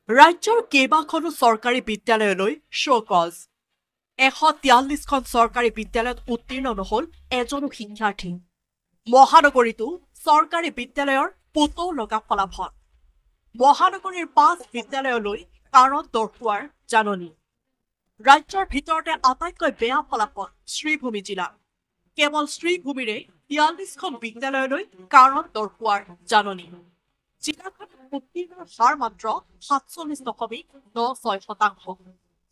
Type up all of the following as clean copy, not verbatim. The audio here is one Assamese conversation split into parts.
ৰাজ্যৰ কেইবাখনো চৰকাৰী বিদ্যালয়লৈ শ্ব'কজ 143খন চৰকাৰী বিদ্যালয়ত উত্তীৰ্ণ নহল এজনো শিক্ষাৰ্থী মহানগৰীতো চৰকাৰী বিদ্যালয়ৰ পুতৌ লগা ফলাফল মহানগৰীৰ 5 বিদ্যালয়লৈ কাৰণ দৰ্শোৱাৰ জাননী ৰাজ্যৰ ভিতৰতে আটাইতকৈ বেয়া ফলাফল শ্ৰীভূমি জিলা কেৱল শ্ৰীভূমিৰে 43খন বিদ্যালয়লৈ কাৰণ দৰ্শোৱাৰ জাননী জিলাখনৰ উত্তীৰ্ণৰ হাৰ মাত্ৰ 47.96%।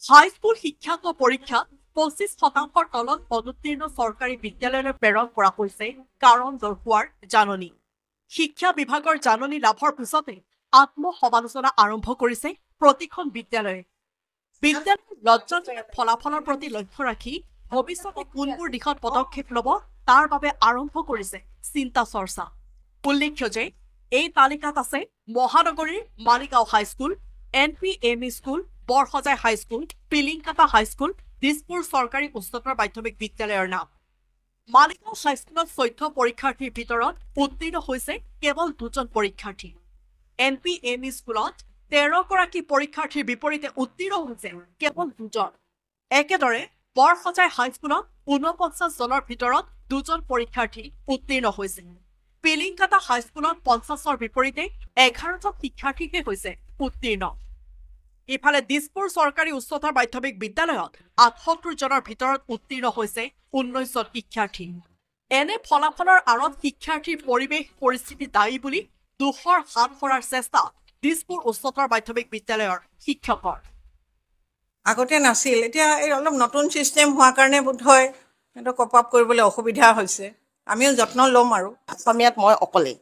হাইস্কুল শিক্ষান্ত পৰীক্ষাত 25% তলত অনুত্তীৰ্ণ চৰকাৰী বিদ্যালয়লৈ প্ৰেৰণ কৰা হৈছে কাৰণ দৰ্শোৱাৰ জাননী শিক্ষা বিভাগৰ জাননী লাভৰ পিছতে আত্মসমালোচনা আৰম্ভ কৰিছে প্ৰতিখন বিদ্যালয়ে বিদ্যালয়ৰ লজ্জাজনক ফলাফলৰ প্ৰতি লক্ষ্য ৰাখি ভৱিষ্যতে কোনবোৰ দিশত পদক্ষেপ ল'ব তাৰ বাবে আৰম্ভ কৰিছে চিন্তা চৰ্চা উল্লেখ্য যে এই তালিকাত আছে মহানগৰীৰ Maligaon high school NPME school Borsojai high school Pilingkata high school Dispur চৰকাৰী উচ্চতৰ মাধ্যমিক বিদ্যালয়ৰ নাম মালিগাঁও হাইস্কুলত 14 পৰীক্ষাৰ্থীৰ ভিতৰত উত্তীৰ্ণ হৈছে কেৱল 2জন পৰীক্ষাৰ্থী NPME স্কুলত 13 গৰাকী পৰীক্ষাৰ্থীৰ বিপৰীতে উত্তীৰ্ণ হৈছে কেৱল 2জন একেদৰে বৰসজাই হাইস্কুলত 49 জনৰ ভিতৰত 2জন পৰীক্ষাৰ্থী উত্তীৰ্ণ হৈছে পিলিংকাটা হাইস্কুলত 50ৰ বিপৰীতে 11জন শিক্ষাৰ্থীহে হৈছে উত্তীৰ্ণ ইফালে দিছপুৰ চৰকাৰী উচ্চতৰ মাধ্যমিক বিদ্যালয়ত 78 জনৰ ভিতৰত উত্তীৰ্ণ হৈছে 19 জন শিক্ষাৰ্থী এনে ফলাফলৰ আঁৰত শিক্ষাৰ্থীৰ পৰিৱেশ পৰিস্থিতি দায়ী বুলি দুখৰ হাত সৰাৰ চেষ্টা দিছপুৰ উচ্চতৰ মাধ্যমিক বিদ্যালয়ৰ শিক্ষকৰ আগতে নাছিল এতিয়া এই অলপ নতুন সিস্টেম হোৱাৰ কাৰণে বোধহয় এটা কপ আপ কৰিবলৈ অসুবিধা হৈছে আমিও যত্ন ল'ম আৰু অসমীয়াত মই অকলে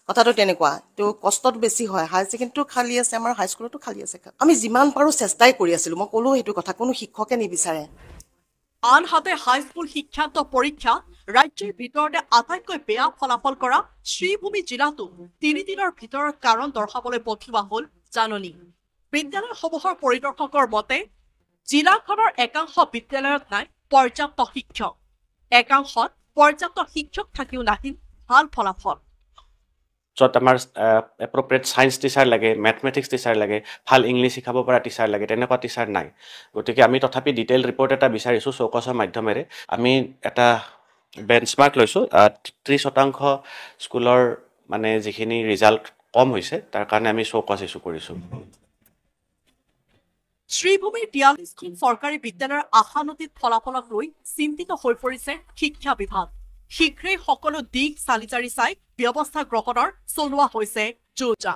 কথাটো তেনেকুৱা তো কষ্টত বেছি হয় হাই সেকেন্ডাৰীটো খালী আছে আমাৰ হাইস্কুলতো খালী আছে আমি যিমান পাৰো চেষ্টাই কৰি আছিলোঁ মই ক'লো সেইটো কথা কোনো শিক্ষকে নিবিচাৰে আনহাতে হাইস্কুল শিক্ষান্ত পৰীক্ষা ৰাজ্যৰ ভিতৰতে আটাইতকৈ বেয়া ফলাফল কৰা শ্ৰীভূমি জিলাতো 3 দিনৰ ভিতৰত কাৰণ দৰ্শাবলৈ পঠিওৱা হ'ল জাননী বিদ্যালয়সমূহৰ পৰিদৰ্শকৰ মতে জিলাখনৰ একাংশ বিদ্যালয়ত নাই পৰ্যাপ্ত শিক্ষক একাংশত পৰ্যাপ্ত শিক্ষক থাকিও নাহিল ভাল ফলাফল য'ত আমাৰ এপ্ৰপ্ৰিয়েট ছায়েন্স টিচাৰ লাগে মেথমেটিক্স টিচাৰ লাগে ভাল ইংলিছ শিকাব পৰা টিচাৰ লাগে তেনেকুৱা টিচাৰ নাই গতিকে আমি তথাপি ডিটেইল ৰিপৰ্ট এটা বিচাৰিছোঁ চৌকছৰ মাধ্যমেৰে আমি এটা বেঞ্চমাৰ্ক লৈছোঁ 30% স্কুলৰ মানে যিখিনি ৰিজাল্ট কম হৈছে তাৰ কাৰণে আমি চৌকছ ইছ্যু কৰিছোঁ শ্ৰীভূমিৰ 43খন চৰকাৰী বিদ্যালয়ৰ আশানুতীত ফলাফলক লৈ চিন্তিত হৈ পৰিছে শিক্ষা বিভাগ শীঘ্ৰেই সকলো দিশ চালিজাৰি চাই ব্যৱস্থা গ্ৰহণৰ চলোৱা হৈছে যোজা